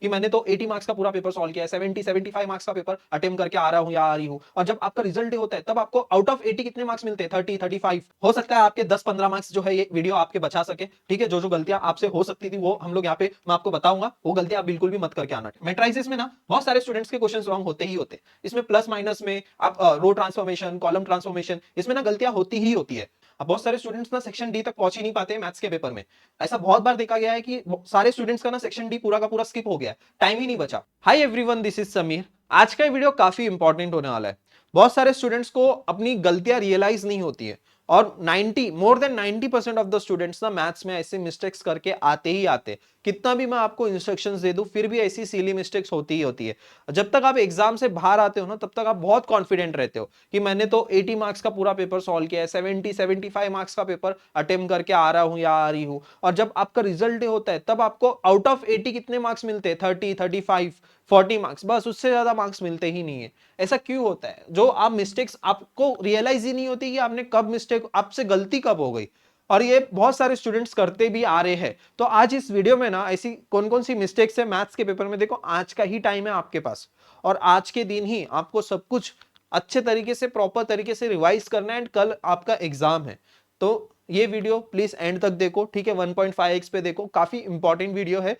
कि मैंने तो 80 मार्क्स का पूरा पेपर सॉल्व किया है, 70 75 मार्क्स का पेपर अटेम्प्ट करके आ रहा हूँ या आ रही हूँ, और जब आपका रिजल्ट डे होता है तब आपको आउट ऑफ 80 कितने मार्क्स मिलते हैं? 30 35। हो सकता है आपके 10 15 मार्क्स जो है ये वीडियो आपके बचा सके, ठीक है। जो जो गलतियां आपसे हो सकती थी वो हम लोग यहाँ पे मैं आपको बताऊंगा, वो गलतियां आप बिल्कुल भी मत करके आना। मैट्राइसिस में ना बहुत सारे स्टूडेंट्स के क्वेश्चन रॉन्ग होते ही होते हैं। इसमें प्लस माइनस में आप रो ट्रांसफॉर्मेशन, कॉलम ट्रांसफॉर्मेशन, इसमें ना गलतियां होती ही होती है। अब बहुत सारे स्टूडेंट्स ना सेक्शन डी तक पहुंच ही नहीं पाते मैथ्स के पेपर में। ऐसा बहुत बार देखा गया है कि सारे स्टूडेंट्स का ना सेक्शन डी पूरा का पूरा स्किप हो गया, टाइम ही नहीं बचा। Hi everyone, this is Sameer. आज का वीडियो काफी इंपॉर्टेंट होने वाला है। बहुत सारे स्टूडेंट्स को अपनी गलतियां रियलाइज नहीं होती है, और 90 more than 90% of the students ना मैथ्स में ऐसे मिस्टेक्स करके आते ही आते। कितना भी मैं आपको इंस्ट्रक्शंस दे दूं फिर भी ऐसी सीली मिस्टेक्स होती ही होती है। जब तक आप एग्जाम से बाहर आते हो ना तब तक आप बहुत कॉन्फिडेंट रहते हो कि मैंने तो 80 मार्क्स का पूरा पेपर सॉल्व किया है, 70 75 मार्क्स का पेपर अटेम्प्ट करके आ रहा हूं या आ रही हूं, और जब आपका रिजल्ट डे होता है तब आपको आउट ऑफ 80 कितने मार्क्स मिलते हैं? 30 35 40 मार्क्स, बस उससे ज्यादा मार्क्स मिलते ही नहीं है। ऐसा क्यों होता है? जो आप मिस्टेक्स आपको रियलाइज ही नहीं होती कि आपने कब मिस्टेक, आपसे गलती कब हो गई, और ये बहुत सारे स्टूडेंट्स करते भी आ रहे हैं। तो आज इस वीडियो में ना ऐसी कौन कौन सी मिस्टेक्स है मैथ्स के पेपर में, देखो आज का ही टाइम है आपके पास, और आज के दिन ही आपको सब कुछ अच्छे तरीके से प्रॉपर तरीके से रिवाइज करना है, एंड कल आपका एग्जाम है। तो ये वीडियो प्लीज एंड तक देखो, ठीक है। 1.5x पे देखो, काफी इंपॉर्टेंट वीडियो है।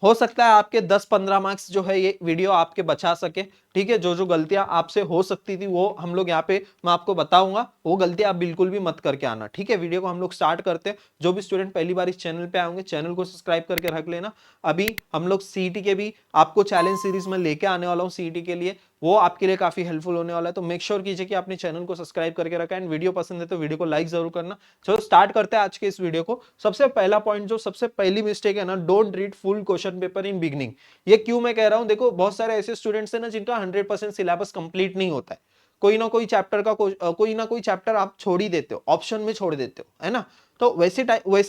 हो सकता है आपके 10-15 मार्क्स जो है ये वीडियो आपके बचा सके, ठीक है। जो जो गलतियां आपसे हो सकती थी वो हम लोग यहाँ पे मैं आपको बताऊंगा, वो गलतियां आप बिल्कुल भी मत करके आना, ठीक है। वीडियो को हम लोग स्टार्ट करते हैं। जो भी स्टूडेंट पहली बार इस चैनल पे आएंगे चैनल को सब्सक्राइब करके रख लेना। अभी हम लोग सीईटी के भी आपको चैलेंज सीरीज में लेके आने वाला हूँ सीईटी के लिए, वो आपके लिए काफी हेल्पफुल होने वाला है। तो मेक श्योर कीजिए कि आपने चैनल को सब्सक्राइब करके रखा है, एंड वीडियो पसंद है तो वीडियो को लाइक जरूर करना। चलो स्टार्ट करते हैं आज के इस वीडियो को। सबसे पहला पॉइंट, जो सबसे पहली मिस्टेक है ना, don't read full question paper in beginning. ये क्यों मैं कह रहा हूं? देखो बहुत सारे ऐसे स्टूडेंट्स हैं ना जिनका 100% सिलेबस कंप्लीट नहीं होता है। कोई ना कोई चैप्टर का कोई ना कोई चैप्टर आप छोड़ ही देते हो, ऑप्शन में छोड़ देते हो, है ना। तो वैसे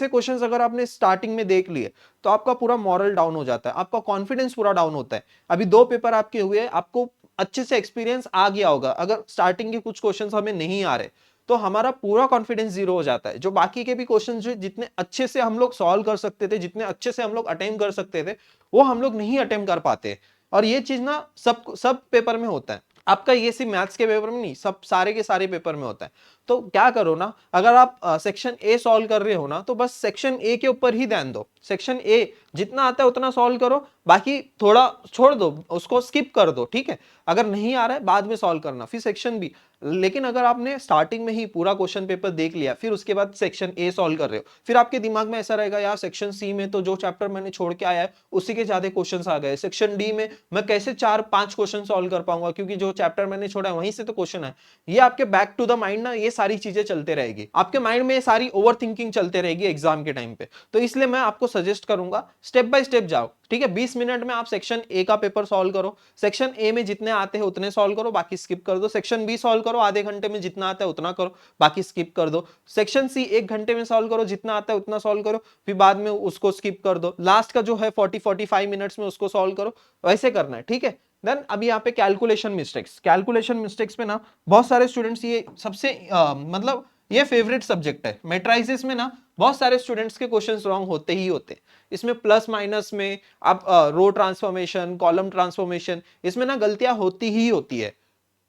क्वेश्चंस अगर आपने स्टार्टिंग में देख लिए तो आपका पूरा मॉरल डाउन हो जाता है, आपका कॉन्फिडेंस पूरा डाउन होता है। अभी 2 पेपर आपके हुए, आपको अच्छे से एक्सपीरियंस आ गया होगा। अगर स्टार्टिंग के कुछ क्वेश्चंस हमें नहीं आ रहे तो हमारा पूरा कॉन्फिडेंस जीरो हो जाता है। जो बाकी के भी क्वेश्चंस जो जितने अच्छे से हम लोग सॉल्व कर सकते थे, जितने अच्छे से हम लोग अटेम्प्ट कर सकते थे, वो हम लोग नहीं अटेम्प्ट कर पाते। और ये चीज ना सब पेपर में होता है। आपका ये सिर्फ मैथ्स के पेपर में नहीं, सब सारे के सारे पेपर में होता है। तो क्या करो ना, अगर आप सेक्शन ए सॉल्व कर रहे हो ना तो बस सेक्शन ए के ऊपर ही ध्यान दो। सेक्शन ए जितना आता है उतना सॉल्व करो, बाकी थोड़ा छोड़ दो, उसको स्किप कर दो, ठीक है। अगर नहीं आ रहा है बाद में सॉल्व करना, फिर सेक्शन बी। लेकिन अगर आपने स्टार्टिंग में ही पूरा क्वेश्चन पेपर देख लिया, फिर उसके बाद सेक्शन ए सॉल्व कर रहे हो, फिर आपके दिमाग में ऐसा रहेगा यार सेक्शन सी में तो जो चैप्टर मैंने छोड़ के आया है उसी के ज्यादा क्वेश्चंस आ गए, सेक्शन डी में मैं कैसे 4-5 क्वेश्चन सॉल्व कर पाऊंगा क्योंकि जो चैप्टर मैंने छोड़ा है वहीं से तो क्वेश्चन है। ये आपके बैक टू द माइंड ना ये सारी चीजें चलते रहेगी, आपके माइंड में ये सारी ओवर थिंकिंग चलते रहेगी एग्जाम के टाइम पे। तो इसलिए मैं आपको सजेस्ट करूंगा स्टेप बाय स्टेप जाओ, ठीक है। 20 मिनट में आप सेक्शन ए का पेपर सॉल्व करो, सेक्शन ए में जितने आते हैं उतने सॉल्व करो, बाकी स्किप कर दो। सेक्शन बी सॉल्व करो, आधे घंटे में जितना आता है उतना करो, बाकी स्किप कर दो। सेक्शन सी 1 घंटे में सॉल्व करो, जितना आता है उतना सॉल्व करो, फिर बाद में उसको स्किप कर दो। लास्ट का जो है 40-45 मिनट्स में उसको सॉल्व करो, वैसे करना है, ठीक है। देन अभी यहाँ पे कैलकुलेशन मिस्टेक्स पे ना बहुत सारे स्टूडेंट्स ये सबसे मतलब ये फेवरेट सब्जेक्ट है। मैट्राइसिस में ना बहुत सारे स्टूडेंट्स के क्वेश्चंस रॉन्ग होते ही होते। इसमें प्लस माइनस में आप रो ट्रांसफॉर्मेशन, कॉलम ट्रांसफॉर्मेशन, इसमें ना गलतियां होती ही होती है।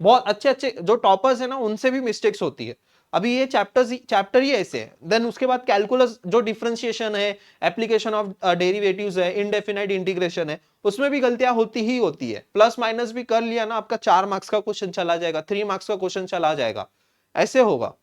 बहुत अच्छे अच्छे जो टॉपर्स है ना उनसे भी मिस्टेक्स होती है। अभी ये चैप्टर ही ऐसे है। देन उसके बाद कैलकुलस जो डिफरेंशिएशन है, एप्लीकेशन ऑफ डेरिवेटिव्स है, इनडेफिनाइट इंटीग्रेशन है, उसमें भी गलतियां होती ही होती है। प्लस माइनस भी कर लिया ना, आपका 4 मार्क्स का क्वेश्चन चला जाएगा, 3 मार्क्स का क्वेश्चन चला जाएगा, ऐसे होगा।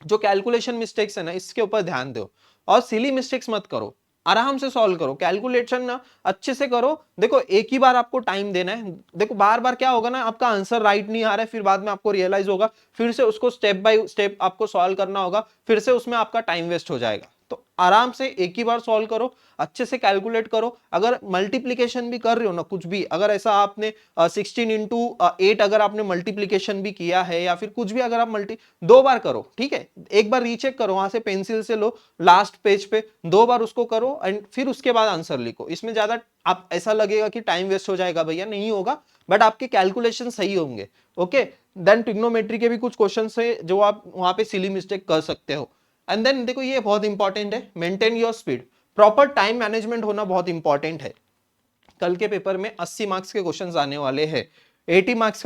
जो कैलकुलेशन मिस्टेक्स है ना इसके ऊपर ध्यान दो, और सिली मिस्टेक्स मत करो, आराम से सॉल्व करो। कैलकुलेशन ना अच्छे से करो। देखो एक ही बार आपको टाइम देना है। देखो बार बार क्या होगा ना, आपका आंसर राइट नहीं आ रहा है, फिर बाद में आपको रियलाइज होगा, फिर से उसको स्टेप बाय स्टेप आपको सॉल्व करना होगा, फिर से उसमें आपका टाइम वेस्ट हो जाएगा। तो आराम से एक ही बार सॉल्व करो, अच्छे से कैलकुलेट करो। अगर मल्टीप्लीकेशन भी कर रहे हो ना, कुछ भी अगर ऐसा आपने 16 into 8 अगर आपने मल्टीप्लीकेशन भी किया है, या फिर कुछ भी अगर आप 2 बार करो, ठीक है। एक बार रीचेक करो, वहां से पेंसिल से लो लास्ट पेज पे, 2 बार उसको करो, एंड फिर उसके बाद आंसर लिखो। इसमें ज्यादा आप ऐसा लगेगा कि टाइम वेस्ट हो जाएगा, भैया नहीं होगा, बट आपके कैलकुलेशन सही होंगे, ओके। देन ट्रिग्नोमेट्री के भी कुछ क्वेश्चन है जो आप वहां पे सिली मिस्टेक कर सकते हो। एंड देन देखो ये बहुत इंपॉर्टेंट है, maintain your speed. Proper time management होना बहुत इंपॉर्टेंट है। कल के पेपर में 80 मार्क्स के क्वेश्चंस आने वाले हैं। 80 मार्क्स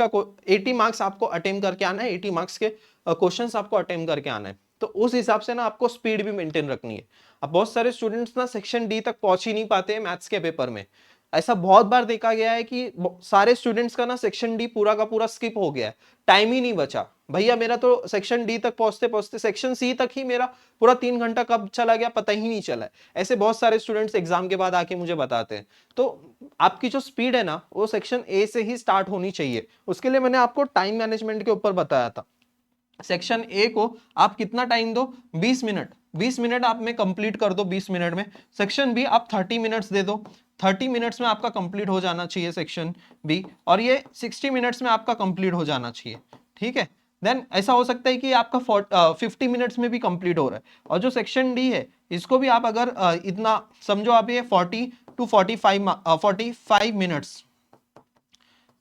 आपको अटेम्प्ट करके आना है, 80 मार्क्स के क्वेश्चंस आपको अटेम्प्ट करके आना है। तो उस हिसाब से ना आपको स्पीड भी मेंटेन रखनी है। अब बहुत सारे स्टूडेंट्स ना सेक्शन डी तक पहुंच ही नहीं पाते हैं मैथ्स के पेपर में। ऐसा बहुत बार देखा गया है कि सारे स्टूडेंट्स का ना सेक्शन डी पूरा का पूरा स्किप हो गया है, टाइम ही नहीं बचा। भैया मेरा तो सेक्शन डी तक पहुंचते पहुंचते सेक्शन सी तक ही मेरा पूरा 3 घंटा कब चला गया पता ही नहीं चला है। ऐसे बहुत सारे स्टूडेंट्स एग्जाम के बाद आके मुझे बताते हैं। तो आपकी जो स्पीड है ना वो सेक्शन ए से ही स्टार्ट होनी चाहिए। उसके लिए मैंने आपको टाइम मैनेजमेंट के ऊपर बताया था। सेक्शन ए को आप कितना टाइम दो, 20 मिनट, 20 मिनट आप में कंप्लीट कर दो 20 मिनट में। सेक्शन बी आप 30 मिनट्स दे दो, 30 मिनट्स में आपका कंप्लीट हो जाना चाहिए सेक्शन बी, और ये 60 मिनट्स में आपका कंप्लीट हो जाना चाहिए। ठीक है, देन ऐसा हो सकता है कि आपका 50 मिनट्स में भी कंप्लीट हो रहा है। और जो सेक्शन डी है इसको भी आप अगर इतना समझो, आप ये 40 to 45 मिनट्स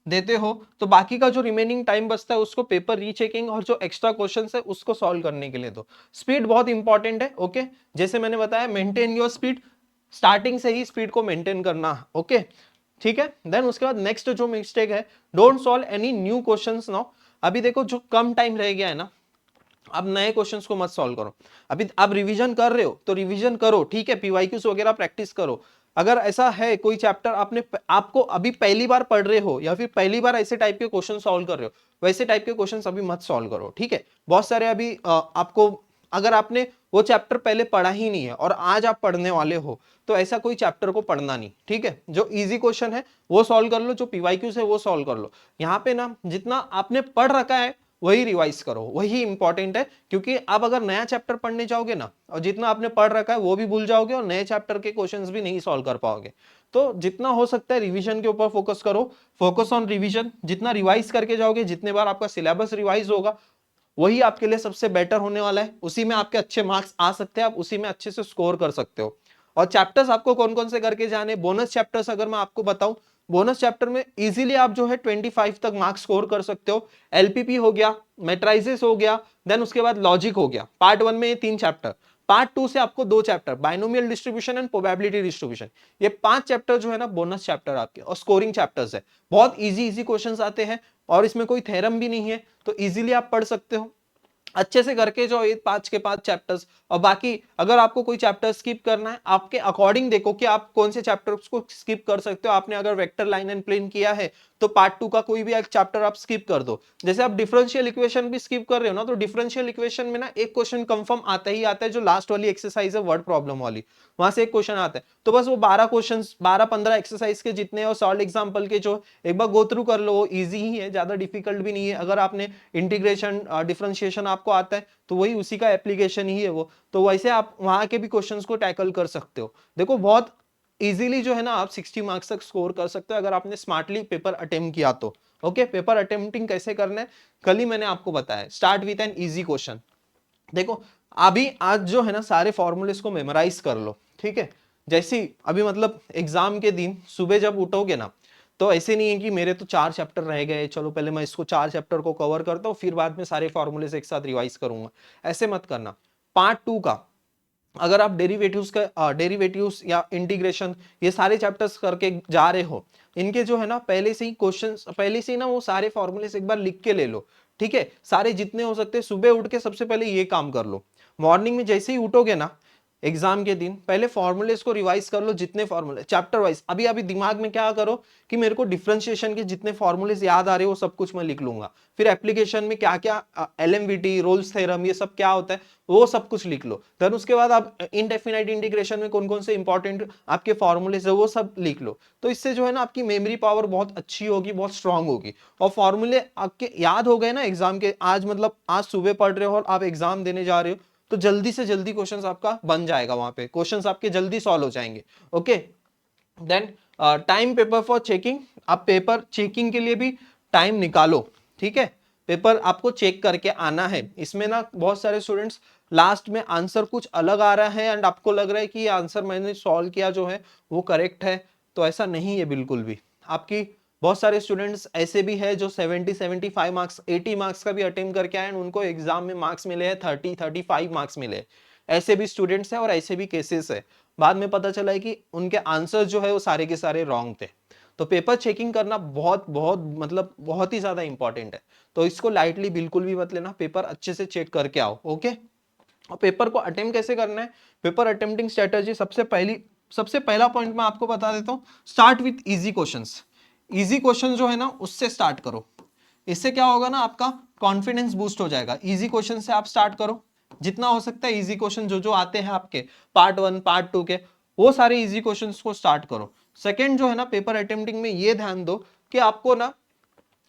देते हो तो बाकी का जो रिमेनिंग टाइम बचता है उसको पेपर रीचेकिंग और जो एक्स्ट्रा क्वेश्चंस है उसको सॉल्व करने के लिए दो। स्पीड बहुत इंपॉर्टेंट है। ओके, जैसे मैंने बताया मेंटेन योर स्पीड, स्टार्टिंग से ही स्पीड को मेंटेन करना। ओके, ठीक है। देन उसके बाद नेक्स्ट जो मिस्टेक है, don't solve any new questions now. अभी देखो जो कम टाइम रह गया है ना, अब नए क्वेश्चंस को मत सॉल्व करो। अभी आप रिवीजन कर रहे हो तो रिवीजन करो, ठीक है, पीवाईक्यूज वगैरह प्रैक्टिस करो। अगर ऐसा है कोई चैप्टर आपको अभी पहली बार पढ़ रहे हो या फिर पहली बार ऐसे टाइप के क्वेश्चन सॉल्व कर रहे हो, वैसे टाइप के क्वेश्चंस अभी मत सॉल्व करो, ठीक है। बहुत सारे अभी आपको, अगर आपने वो चैप्टर पहले पढ़ा ही नहीं है और आज आप पढ़ने वाले हो तो ऐसा कोई चैप्टर को पढ़ना नहीं, ठीक है। जो इजी क्वेश्चन है वो सॉल्व कर लो, जो पीवाईक्यूज है वो सॉल्व कर लो। यहाँ पे ना जितना आपने पढ़ रखा है वही रिवाइज करो, वही इंपॉर्टेंट है। क्योंकि आप अगर नया चैप्टर पढ़ने जाओगे ना और जितना आपने पढ़ रखा है वो भी भूल जाओगे और नए चैप्टर के क्वेश्चंस भी नहीं सॉल्व कर पाओगे। तो जितना हो सकता है रिवीजन के ऊपर फोकस करो, फोकस ऑन रिवीजन। जितना रिवाइज करके जाओगे, जितने बार आपका सिलेबस रिवाइज होगा, वही आपके लिए सबसे बेटर होने वाला है। उसी में आपके अच्छे मार्क्स आ सकते हैं, आप उसी में अच्छे से स्कोर कर सकते हो। और चैप्टर्स आपको कौन कौन से करके जाने, बोनस चैप्टर्स अगर मैं आपको बताऊं, बोनस चैप्टर में इजीली आप जो है 25 तक मार्क्स स्कोर कर सकते हो। एलपीपी हो गया, मैट्राइजेस हो गया, देन उसके बाद लॉजिक हो गया। पार्ट 1 में ये 3 चैप्टर, पार्ट 2 से आपको 2 chapter, binomial distribution and probability distribution. ये 5 चैप्टर जो है ना बोनस चैप्टर आपके, और स्कोरिंग चैप्टर्स है। बहुत इजी क्वेश्चंस आते हैं और इसमें कोई थ्योरम भी नहीं है, तो इजीली आप पढ़ सकते हो अच्छे से करके जो ये 5 के 5 चैप्टर्स। और बाकी अगर आपको कोई चैप्टर स्किप करना है, आपके अकॉर्डिंग देखो कि आप कौन से चैप्टर्स को स्किप कर सकते हो। आपने अगर वेक्टर लाइन एंड प्लेन किया है तो पार्ट 2 का कोई भी एक चैप्टर आप स्किप कर दो। जैसे आप डिफरेंशियल इक्वेशन भी स्किप कर रहे हो ना, तो डिफरेंशियल इक्वेशन में ना एक क्वेश्चन कंफर्म आता ही आता है, जो लास्ट वाली एक्सरसाइज है वर्ड प्रॉब्लम वाली, वहां से एक क्वेश्चन आता है। तो बस वो 12 क्वेश्चन, 12-15 एक्सरसाइज के जितने और सॉल्व एग्जाम्पल के जो एक बार गो थ्रू कर लो, वो इजी ही है, ज्यादा डिफिकल्ट भी नहीं है। अगर आपने इंटीग्रेशन डिफरेंशिएशन आपको आता है तो वही उसी का एप्लीकेशन ही है वो, तो वैसे आप वहां के भी क्वेश्चंस को टैकल कर सकते हो। देखो बहुत इजीली जो है ना आप 60 मार्क्स तक स्कोर कर सकते हो अगर आपने स्मार्टली पेपर अटेम्प्ट किया तो। ओके, पेपर अटेम्प्टिंग कैसे करना है कल ही मैंने आपको बताया। Start with an easy question. देखो अभी आज जो है ना सारे फॉर्मूलेस को मेमोराइज कर लो, ठीक है। जैसे अभी मतलब एग्जाम के दिन सुबह जब उठोगे ना, तो ऐसे नहीं है कि मेरे तो 4 चैप्टर रह गए, चलो पहले मैं इसको 4 चैप्टर को कवर करता हूँ फिर बाद में सारे फॉर्मूलेस एक साथ रिवाइज करूंगा। ऐसे मत करना। पार्ट 2 का अगर आप डेरिवेटिव्स या इंटीग्रेशन ये सारे चैप्टर्स करके जा रहे हो, इनके जो है ना पहले से ही क्वेश्चंस, पहले से ही ना वो सारे फॉर्मूलेस एक बार लिख के ले लो, ठीक है। सारे जितने हो सकते हैं सुबह उठ के सबसे पहले ये काम कर लो। मॉर्निंग में जैसे ही उठोगे ना एग्जाम के दिन, पहले फॉर्मूलेस को रिवाइज कर लो, जितने फॉर्मूले चैप्टर वाइज। अभी अभी दिमाग में क्या करो कि मेरे को डिफरेंशिएशन के जितने फॉर्मूलेस याद आ रहे हो वो सब कुछ मैं लिख लूंगा। फिर एप्लीकेशन में क्या क्या एलएमवीटी, रोल्स थ्योरम, ये सब क्या होता है वो सब कुछ लिख लो। देन उसके बाद आप इनडेफिनाइट इंटीग्रेशन में कौन कौन से इंपॉर्टेंट आपके फॉर्मूलेस है वो सब लिख लो। तो इससे जो है ना आपकी मेमोरी पावर बहुत अच्छी होगी, बहुत स्ट्रांग होगी। और फॉर्मूले आपके याद हो गए ना एग्जाम के, आज मतलब आज सुबह पढ़ रहे हो और आप एग्जाम देने जा रहे हो, तो जल्दी से जल्दी क्वेश्चंस आपका बन जाएगा, वहां पे क्वेश्चंस आपके जल्दी सॉल्व हो जाएंगे। Okay, then time paper for checking. आप पेपर चेकिंग के लिए भी टाइम निकालो, ठीक है। पेपर आपको चेक करके आना है। इसमें ना बहुत सारे स्टूडेंट्स लास्ट में आंसर कुछ अलग आ रहा है एंड आपको लग रहा है कि ये आंसर मैंने सॉल्व किया जो है वो करेक्ट है, तो ऐसा नहीं है बिल्कुल भी। आपकी बहुत सारे स्टूडेंट्स ऐसे भी है जो 70-75 मार्क्स, 80 मार्क्स का भी अटेम्प्ट करके आए, उनको एग्जाम में मार्क्स मिले हैं 30-35 मार्क्स मिले। ऐसे भी स्टूडेंट्स हैं और ऐसे भी केसेस है। बाद में पता चला है कि उनके आंसर जो है वो सारे के सारे रॉन्ग थे। तो पेपर चेकिंग करना बहुत बहुत मतलब बहुत ही ज्यादा इंपॉर्टेंट है, तो इसको लाइटली बिल्कुल भी मत लेना, पेपर अच्छे से चेक करके आओ। ओके, और पेपर को अटेम्प्ट कैसे करना है, पेपर अटेम्प्टिंग स्ट्रेटेजी, सबसे पहला पॉइंट मैं आपको बता देता हूँ, start with easy questions. Easy question जो है ना उससे स्टार्ट करो, इससे क्या होगा ना आपका कॉन्फिडेंस बूस्ट हो जाएगा। इजी क्वेश्चन से आप स्टार्ट करो, जितना हो सकता है इजी क्वेश्चन जो जो आते हैं आपके पार्ट 1 पार्ट 2 के, वो सारे इजी क्वेश्चंस को स्टार्ट करो। सेकंड जो है ना पेपर अटेम्प्टिंग में ये ध्यान दो कि आपको ना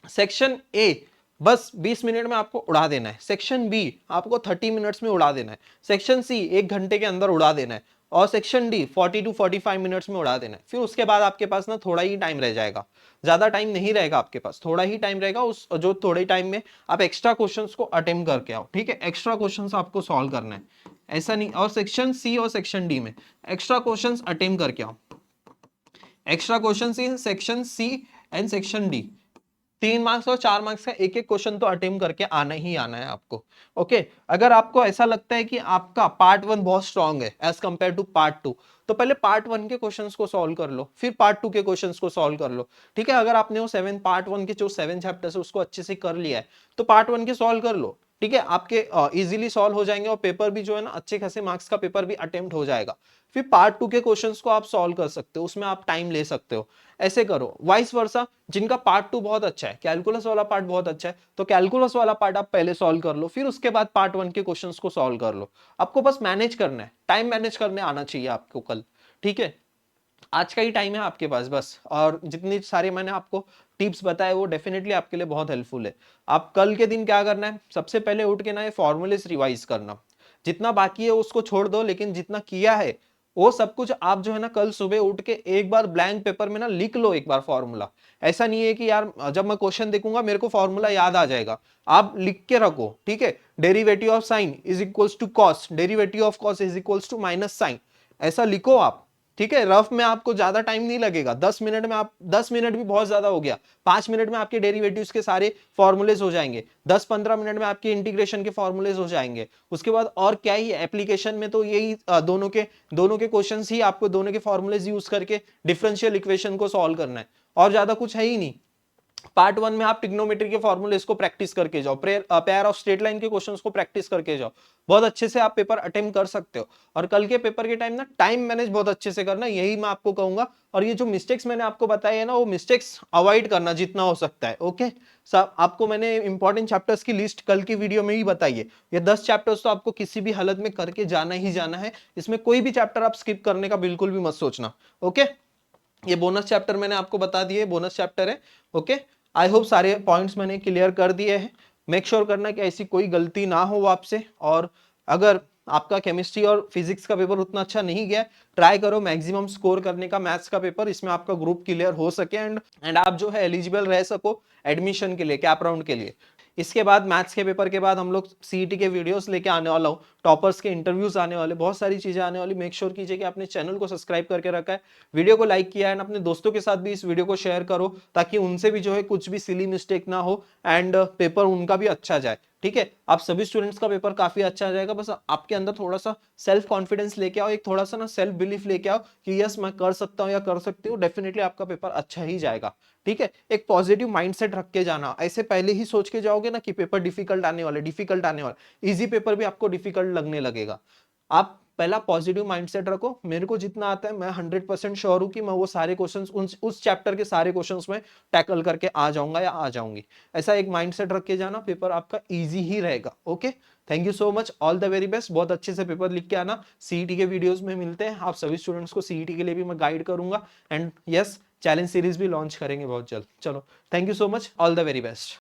सेक्शन ए बस 20 मिनट में आपको उड़ा देना है, सेक्शन बी आपको 30 मिनट्स में उड़ा देना है, सेक्शन सी 1 घंटे के अंदर उड़ा देना है, और सेक्शन डी 40 to 45 मिनट्स में उड़ा देना है। फिर उसके बाद आपके पास ना थोड़ा ही टाइम रह जाएगा, ज्यादा टाइम नहीं रहेगा आपके पास, थोड़ा ही टाइम रहेगा। उस जो थोड़े टाइम में आप एक्स्ट्रा क्वेश्चंस को अटेम्प्ट करके आओ, ठीक है, एक्स्ट्रा क्वेश्चंस आपको सॉल्व करना है, ऐसा नहीं। और सेक्शन सी और सेक्शन डी में एक्स्ट्रा क्वेश्चंस अटेम्प्ट करके आओ, extra questions in section C and section D, 3 marks और 4 मार्क्स का एक एक क्वेश्चन तो अटेम्प्ट करके आना ही आना है आपको। ओके, अगर आपको ऐसा लगता है कि आपका पार्ट 1 बहुत स्ट्रांग है एज कंपेयर टू पार्ट 2, तो पहले पार्ट 1 के क्वेश्चंस को सॉल्व कर लो, फिर पार्ट 2 के क्वेश्चंस को सॉल्व कर लो, ठीक है। अगर आपने वो पार्ट 1 के जो 7 चैप्टर्स है उसको अच्छे से कर लिया है, तो पार्ट 1 के सॉल्व कर लो, ठीक है, आपके इजीली सॉल्व हो जाएंगे, और पेपर भी जो है ना अच्छे खासे मार्क्स का पेपर भी अटेम्प्ट हो जाएगा। फिर पार्ट 2 के क्वेश्चंस को आप सॉल्व कर सकते हो, उसमें आप टाइम ले सकते हो, ऐसे करो। वाइस वर्सा, जिनका पार्ट 2 बहुत अच्छा है, कैलकुलस वाला पार्ट बहुत अच्छा है, तो कैलकुलस वाला पार्ट आप पहले सॉल्व कर लो, फिर उसके बाद पार्ट 1 के क्वेश्चंस को सॉल्व कर लो। आपको बस मैनेज करना है, टाइम मैनेज करने आना चाहिए आपको कल, ठीक है। आज का ही टाइम है आपके पास बस, और जितनी सारे मैंने आपको टिप्स बताए वो डेफिनेटली आपके लिए बहुत हेल्पफुल है। आप कल के दिन क्या करना है, सबसे पहले उठ के ना ये फॉर्मूलेस रिवाइज करना, जितना बाकी है उसको छोड़ दो, लेकिन जितना किया है वो सब कुछ आप जो है ना कल सुबह उठ के एक बार ब्लैंक पेपर में ना लिख लो एक बार फॉर्मूला। ऐसा नहीं है कि यार जब मैं क्वेश्चन देखूंगा मेरे को फॉर्मूला याद आ जाएगा, आप लिख के रखो, ठीक है। Derivative of sine is equals to cos, derivative of cos is equals to minus sine, ऐसा लिखो आप, ठीक है। रफ में आपको ज्यादा टाइम नहीं लगेगा, 10 मिनट में आप, 10 मिनट भी बहुत ज्यादा हो गया, 5 मिनट में आपके डेरिवेटिव्स के सारे फॉर्मूलेज हो जाएंगे, 10-15 मिनट में आपके इंटीग्रेशन के फॉर्मूलेज हो जाएंगे। उसके बाद और क्या ही एप्लीकेशन में तो यही दोनों के क्वेश्चंस ही आपको दोनों के फॉर्मूलेज यूज करके डिफरेंशियल इक्वेशन को सॉल्व करना है, और ज्यादा कुछ है ही नहीं। पार्ट 1 में आप ट्रिग्नोमेट्री के फॉर्मूलेस को प्रैक्टिस करके जाओ, पेयर ऑफ स्ट्रेट लाइन के क्वेश्चंस को प्रैक्टिस करके जाओ, बहुत अच्छे से आप पेपर अटेम्प्ट कर सकते हो। और कल के पेपर के टाइम ना टाइम मैनेज बहुत अच्छे से करना, यही मैं आपको कहूंगा। और ये जो मिस्टेक्स मैंने आपको बताए है ना, वो मिस्टेक्स अवॉइड करना जितना हो सकता है। ओके, सब आपको मैंने इंपॉर्टेंट चैप्टर्स की लिस्ट कल की वीडियो में ही बताई है, ये 10 चैप्टर्स तो आपको किसी भी हालत में करके जाना ही जाना है, इसमें कोई भी चैप्टर आप स्किप करने का बिल्कुल भी मत सोचना। ओके, ये बोनस चैप्टर मैंने आपको बता दिए, बोनस चैप्टर है। ओके, आई होप सारे पॉइंट्स मैंने क्लियर कर दिए हैं। मेक श्योर करना कि ऐसी कोई गलती ना हो आपसे, और अगर आपका केमिस्ट्री और फिजिक्स का पेपर उतना अच्छा नहीं गया, ट्राई करो मैक्सिमम स्कोर करने का मैथ्स का पेपर, इसमें आपका ग्रुप क्लियर हो सके, एंड आप जो है एलिजिबल रह सको एडमिशन के लिए, कैप राउंड के लिए। इसके बाद मैथ्स के पेपर के बाद हम लोग सीईटी के वीडियोस लेके आने वाला हूँ, टॉपर्स के इंटरव्यूज आने वाले, बहुत सारी चीजें आने वाली। मेक श्योर कीजिए कि आपने चैनल को सब्सक्राइब करके रखा है, वीडियो को लाइक किया है, अपने दोस्तों के साथ भी इस वीडियो को शेयर करो, ताकि उनसे भी जो है कुछ भी सिली मिस्टेक ना हो, एंड पेपर उनका भी अच्छा जाए, ठीक है। आप सभी स्टूडेंट्स का पेपर काफी अच्छा आ जाएगा, बस आपके अंदर थोड़ा सा सेल्फ कॉन्फिडेंस लेके आओ, एक थोड़ा सा ना सेल्फ बिलीफ लेके आओ कि यस मैं कर सकता हूँ या कर सकती हूँ, डेफिनेटली आपका पेपर अच्छा ही जाएगा, ठीक है। एक पॉजिटिव माइंडसेट रख के जाना, ऐसे पहले ही सोच के जाओगे ना कि पेपर डिफिकल्ट आने वाले, डिफिकल्ट आने वाले, इजी पेपर भी आपको डिफिकल्ट लगने लगेगा। आप पहला पॉजिटिव माइंडसेट रखो, मेरे को जितना आता है मैं 100% श्योर हूं कि मैं वो सारे क्वेश्चंस उस चैप्टर के सारे क्वेश्चंस में टैकल करके आ जाऊंगा या आ जाऊंगी। ऐसा एक माइंडसेट रख के जाना, पेपर आपका इजी ही रहेगा। Okay, thank you so much, all the very best, बहुत अच्छे से पेपर लिख के आना। सीईटी के वीडियोस में मिलते हैं, आप सभी स्टूडेंट्स को सीईटी के लिए भी मैं गाइड करूंगा, एंड यस चैलेंज सीरीज भी लॉन्च करेंगे बहुत जल्द। चलो, thank you so much, all the very best.